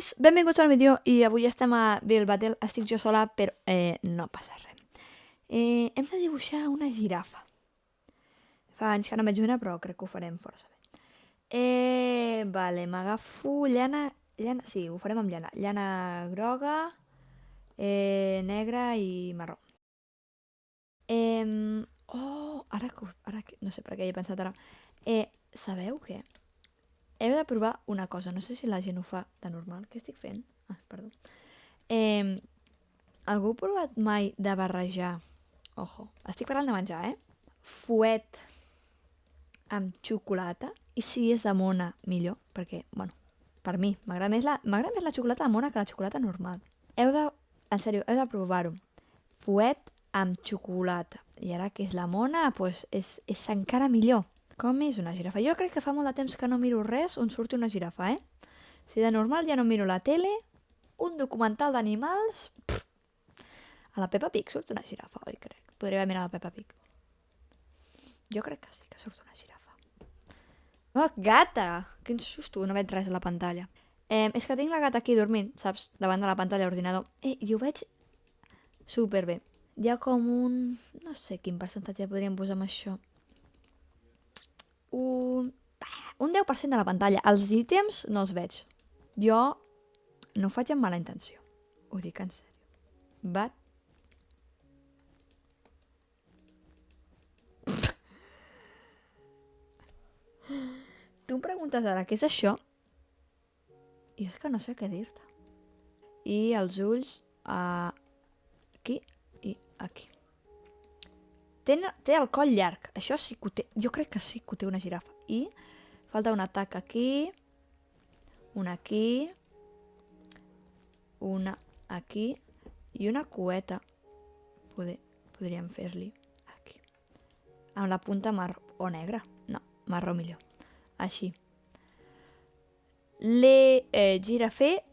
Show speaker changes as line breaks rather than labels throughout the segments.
guys, benvinguts al vídeo i avui estem a Build Battle. Estic jo sola, però no passa res. Hem de dibuixar una girafa. Fa anys que no veig una, però crec que ho farem força bé. Vale, m'agafo llana... Sí, ho farem amb llana. Llana groga, negra i marró. No sé per què he pensat ara. Sabeu què? Heu de provar una cosa, no sé si la gent ho fa de normal. Què estic fent? Ah, perdó. Algú ha provat mai de barrejar... Ojo, estic parlant de menjar, fuet amb xocolata? I si és de mona, millor, perquè, bueno, per mi, m'agrada més la xocolata de mona que la xocolata normal. En sèrio, heu de provar-ho. Fuet amb xocolata. I ara que és la mona, doncs és encara millor. Com és una girafa? Jo crec que fa molt de temps que no miro res on surti una girafa, Si de normal ja no miro la tele, un documental d'animals... A la Peppa Pig surt una girafa, oi, crec. Podria mirar la Peppa Pig. Jo crec que sí, que surt una girafa. Oh, gata! Quin susto, no veig res a la pantalla. És que tinc la gata aquí dormint, saps? Davant de la pantalla d'ordinador. I ho veig superbé. Hi ha com un... No sé quin percentatge podríem posar amb això. Un 10% de la pantalla. Els ítems no els veig. Jo no ho faig amb mala intenció. Ho dic en sèrio. But... Tu em preguntes ara què és això? I és que no sé què dir-te. I els ulls aquí i aquí. Té el coll llarg. Això sí que ho té. Jo crec que sí que ho té una girafa. I falta una taca aquí. Una aquí. Una aquí. I una cueta. Podríem fer-li aquí. Amb la punta marró o negra. No, marró millor. Així. Le girafé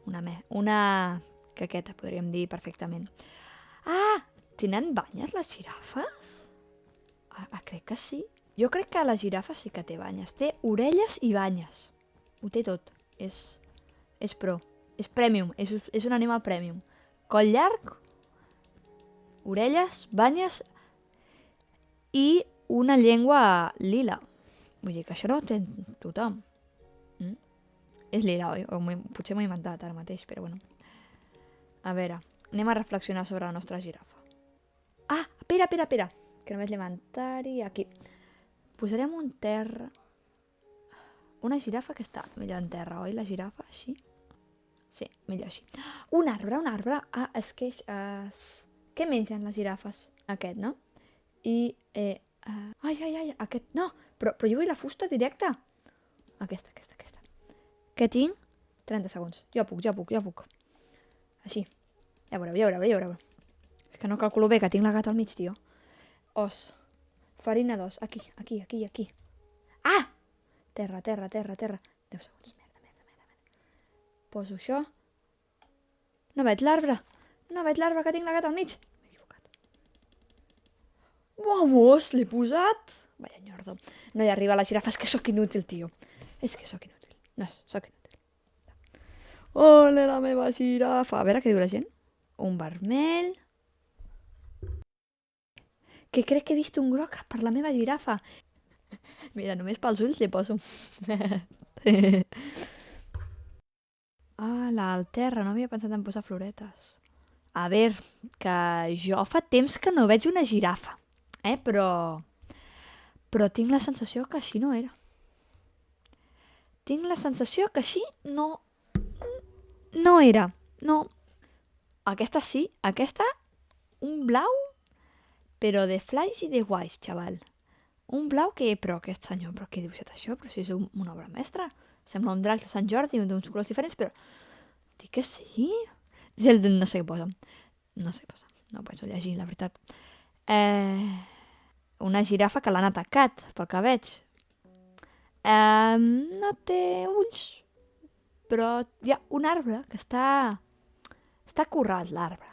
una caqueta, podríem dir perfectament. Ah! Tenen banyes les girafes? Crec que sí. Jo crec que la girafa sí que té banyes. Té orelles i banyes. Ho té tot. És pro. És premium. És un animal premium. Coll llarg, orelles, banyes i una llengua lila. Vull dir que això no ho té tothom. És lila, oi? Potser m'ho he inventat ara mateix, però bueno. A veure, anem a reflexionar sobre la nostra girafa. Ah, espera, que no veig l'inventari. Aquí. Posarem un terra. Una girafa que està millor en terra, oi? La girafa, així? Sí, millor així. Un arbre. Ah, Què mengen les girafes? Aquest, no? I... Ai, aquest no. Però jo vull la fusta directa. Aquesta. Què tinc? 30 segons. Jo puc. Així. Ja veureu. És que no calculo bé, que tinc la gata al mig, tio. Os. Farina d'os. Aquí. Ah! Terra. 10 segons. Merda. Poso això. No veig l'arbre, que tinc la gata al mig. M'he equivocat. Vamos, l'he posat. Vaya nyordo. No hi arriba la girafa, és que sóc inútil, tio. No, sóc inútil. Ole, la meva girafa. A veure què diu la gent. Un vermell. Que crec que he vist un groc per la meva girafa. Mira, només pels ulls li poso. El terra, no havia pensat en posar floretes. A veure, que jo fa temps que no veig una girafa. Però tinc la sensació que així no era. No era. No. Aquesta sí, un blau, però de flies i de guais, xaval. Un blau que... Però aquest senyor, però què ha dibuixat això? Però si és una obra mestra. Sembla un drac de Sant Jordi, d'uns colors diferents, però... Dic que sí. No sé què posa. No penso llegir, la veritat. Una girafa que l'han atacat, pel que veig. No té ulls, però hi ha un arbre que està currat, l'arbre.